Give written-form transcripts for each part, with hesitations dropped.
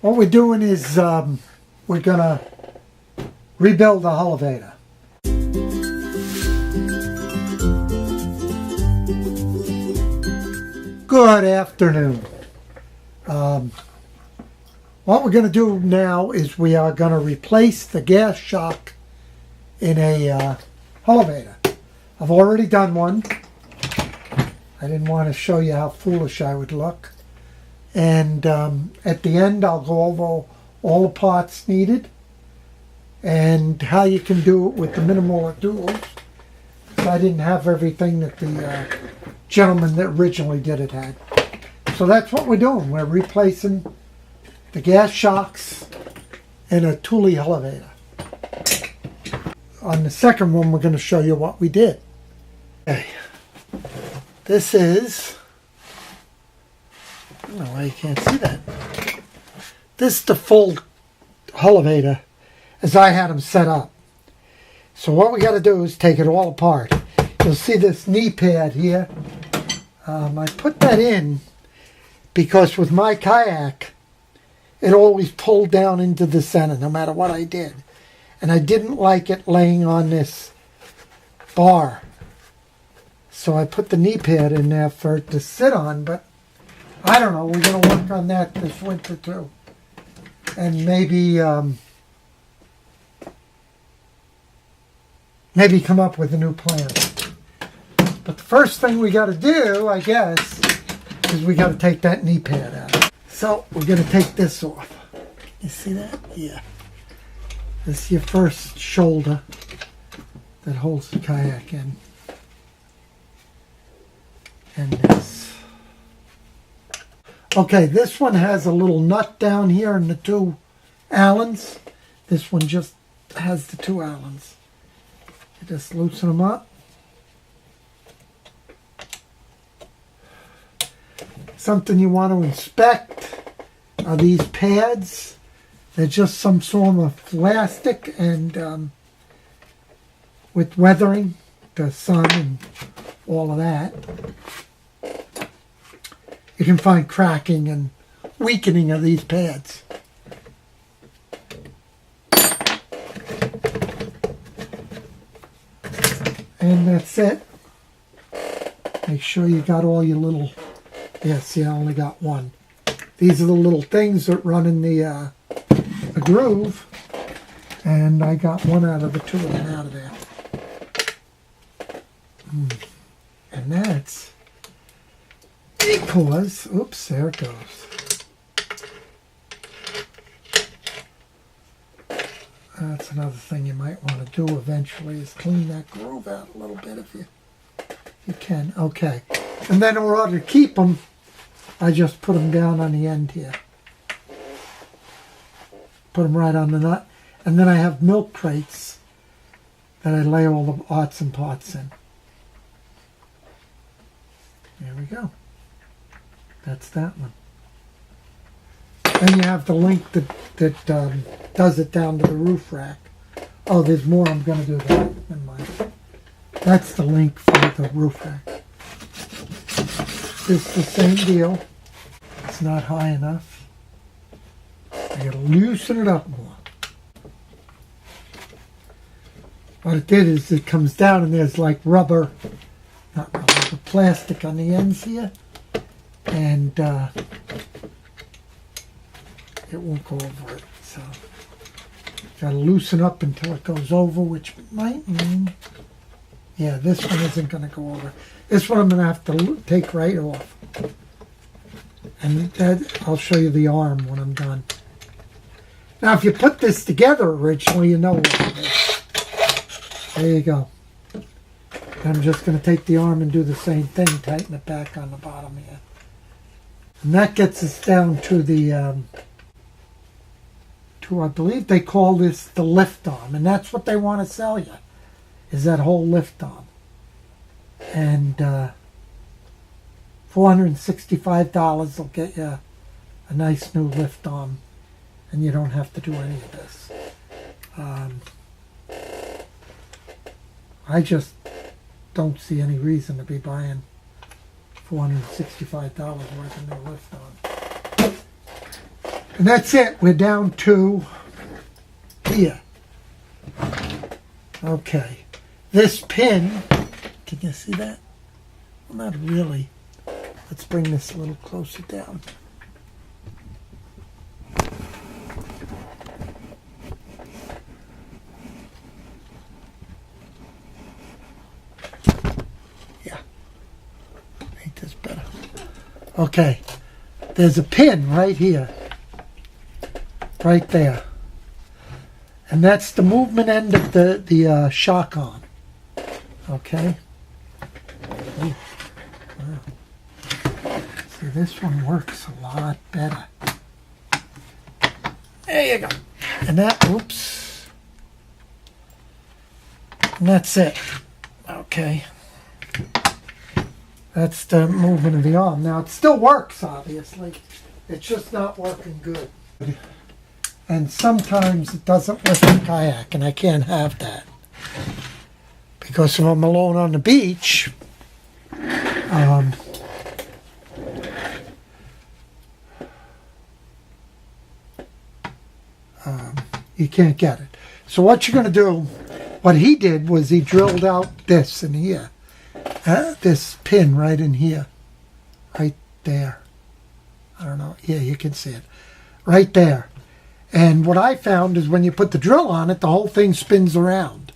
What we're doing is we're going to rebuild the Hullavator. Good afternoon. What we're going to do now is we are going to replace the gas shock in a Hullavator. I've already done one. I didn't want to show you how foolish I would look. And at the end I'll go over all the parts needed and how you can do it with the minimal tools. So I didn't have everything that the gentleman that originally did it had. So that's what we're doing. We're replacing the gas shocks in a Thule Hullavator. On the second one we're going to show you what we did. Okay. This is, I don't know why you can't see that. This is the full Hullavator as I had them set up. So what we got to do is take it all apart. You'll see this knee pad here. I put that in because with my kayak, it always pulled down into the center no matter what I did. And I didn't like it laying on this bar. So I put the knee pad in there for it to sit on, but I don't know. We're going to work on that this winter too. And maybe maybe come up with a new plan. But the first thing we got to do, I guess, is we got to take that knee pad out. So we're going to take this off. You see that? Yeah. This is your first shoulder that holds the kayak in. And this. Okay, this one has a little nut down here and the two Allens. This one just has the two Allens. You just loosen them up. Something you want to inspect are these pads. They're just some sort of plastic and with weathering, the sun and all of that. You can find cracking and weakening of these pads. And that's it. Make sure you got all your little, yeah, see I only got one. These are the little things that run in the groove. And I got one out of the two of them out of there. And that's because, oops, there it goes. That's another thing you might want to do eventually is clean that groove out a little bit if you can. Okay. And then in order to keep them, I just put them down on the end here. Put them right on the nut. And then I have milk crates that I lay all the odds and parts in. There we go. That's that one. Then you have the link that does it down to the roof rack. Oh, there's more. I'm going to do that. Never mind. That's the link for the roof rack. It's the same deal. It's not high enough. I got to loosen it up more. What it did is it comes down and there's like rubber, not rubber, but plastic on the ends here. And it won't go over it. So got to loosen up until it goes over, which might mean, yeah, this one isn't going to go over. This one I'm going to have to take right off. And that, I'll show you the arm when I'm done. Now, if you put this together originally, you know what it is. There you go. And I'm just going to take the arm and do the same thing, tighten it back on the bottom here. And that gets us down to the, I believe they call this the lift arm. And that's what they want to sell you, is that whole lift arm. And $465 will get you a nice new lift arm. And you don't have to do any of this. I just don't see any reason to be buying $465 worth of new lift on. And that's it. We're down to here. Okay. This pin, can you see that? Well, not really. Let's bring this a little closer down. Yeah. Make this better. Okay. There's a pin right here. Right there. And that's the movement end of the shock arm. Okay. Ooh. Wow. See, this one works a lot better. There you go. And that, oops. And that's it. Okay. That's the movement of the arm. Now, it still works, obviously. It's just not working good. And sometimes it doesn't work in kayak, and I can't have that. Because if I'm alone on the beach, you can't get it. So what you're going to do, what he did was he drilled out this in here. This pin right in here. Right there. I don't know. Yeah, you can see it. Right there. And what I found is when you put the drill on it, the whole thing spins around.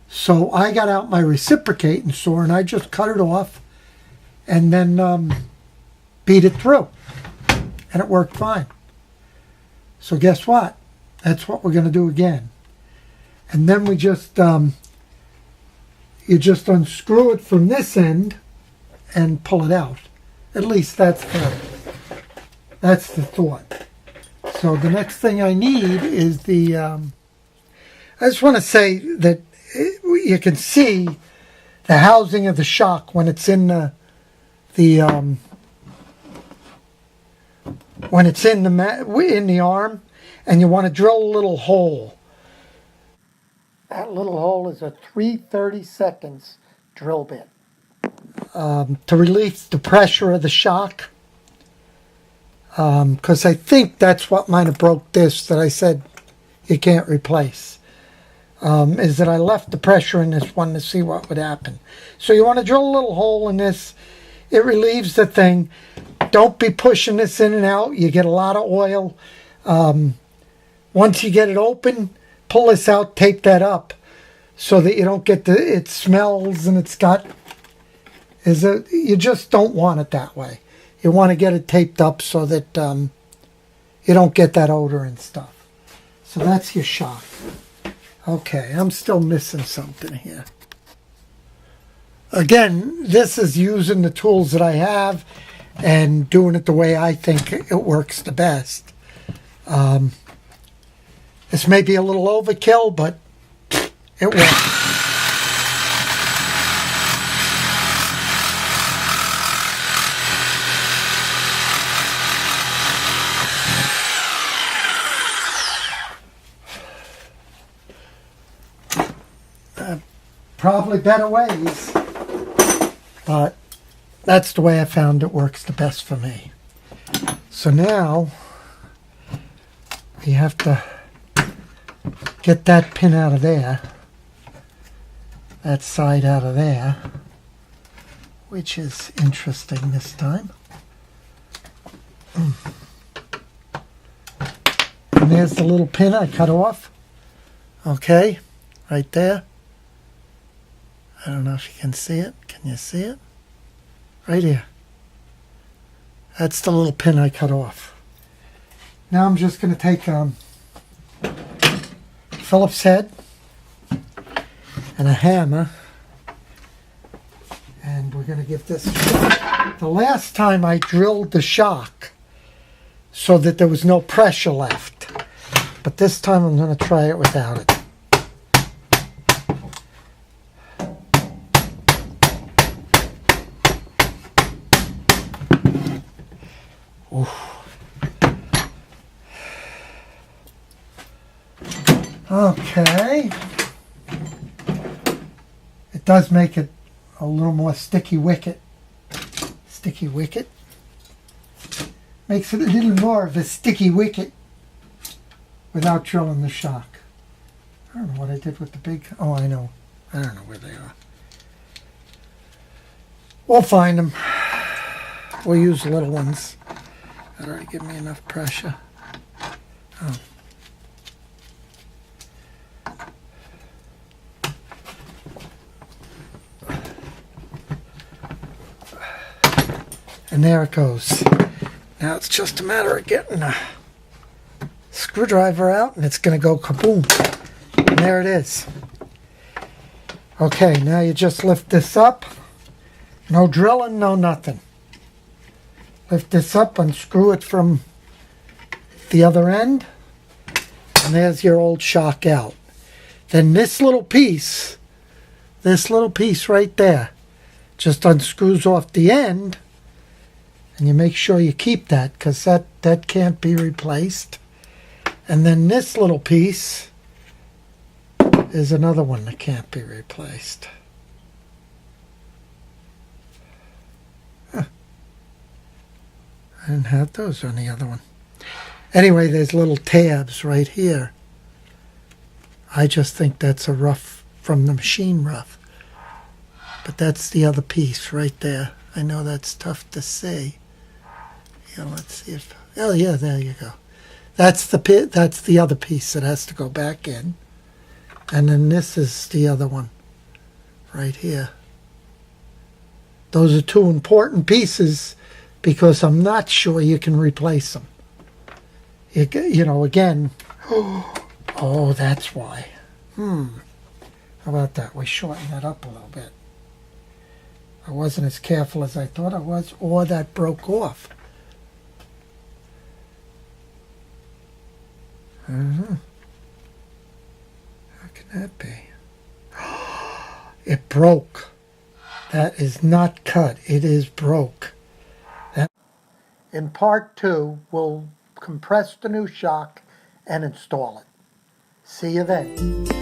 So I got out my reciprocating saw and I just cut it off and then beat it through. And it worked fine. So guess what? That's what we're going to do again. And then we just, you just unscrew it from this end and pull it out. At least that's the thought. So the next thing I need is the, I just want to say that you can see the housing of the shock when it's in when it's in the arm, and you want to drill a little hole. That little hole is a 3/32 drill bit to release the pressure of the shock. Because I think that's what might have broke this that I said you can't replace. Is that I left the pressure in this one to see what would happen. So you want to drill a little hole in this. It relieves the thing. Don't be pushing this in and out. You get a lot of oil. Once you get it open, pull this out, tape that up so that you don't get it smells and it's got, you just don't want it that way. You want to get it taped up so that you don't get that odor and stuff. So that's your shock. Okay, I'm still missing something here. Again, this is using the tools that I have and doing it the way I think it works the best. This may be a little overkill, but it works. Probably better ways, but that's the way I found it works the best for me. So now you have to get that pin out of there, that side out of there, which is interesting this time. And there's the little pin I cut off. Okay, right there. I don't know if you can see it. Can you see it? Right here. That's the little pin I cut off. Now I'm just going to take Phillips head and a hammer, and we're going to give this a try. The last time I drilled the shock so that there was no pressure left, but this time I'm going to try it without it. Okay, it does make it a little more sticky wicket. Makes it a little more of a sticky wicket without drilling the shock. I don't know what I did with the big... Oh, I know. I don't know where they are. We'll find them. We'll use the little ones. That already give me enough pressure. Oh. And there it goes. Now it's just a matter of getting a screwdriver out and it's going to go kaboom. And there it is. Okay, now you just lift this up. No drilling, no nothing. Lift this up, unscrew it from the other end. And there's your old shock out. Then this little piece right there, just unscrews off the end. And you make sure you keep that because that can't be replaced. And then this little piece is another one that can't be replaced. Huh. I didn't have those on the other one. Anyway, there's little tabs right here. I just think that's a rough from the machine rough. But that's the other piece right there. I know that's tough to see. Yeah, let's see if... Oh, yeah, there you go. That's the other piece that has to go back in. And then this is the other one right here. Those are two important pieces because I'm not sure you can replace them. You know, again... Oh, that's why. How about that? We shorten that up a little bit. I wasn't as careful as I thought I was, or that broke off. How can that be? It broke. That is not cut. It is broke. In part 2, we'll compress the new shock and install it. See you then.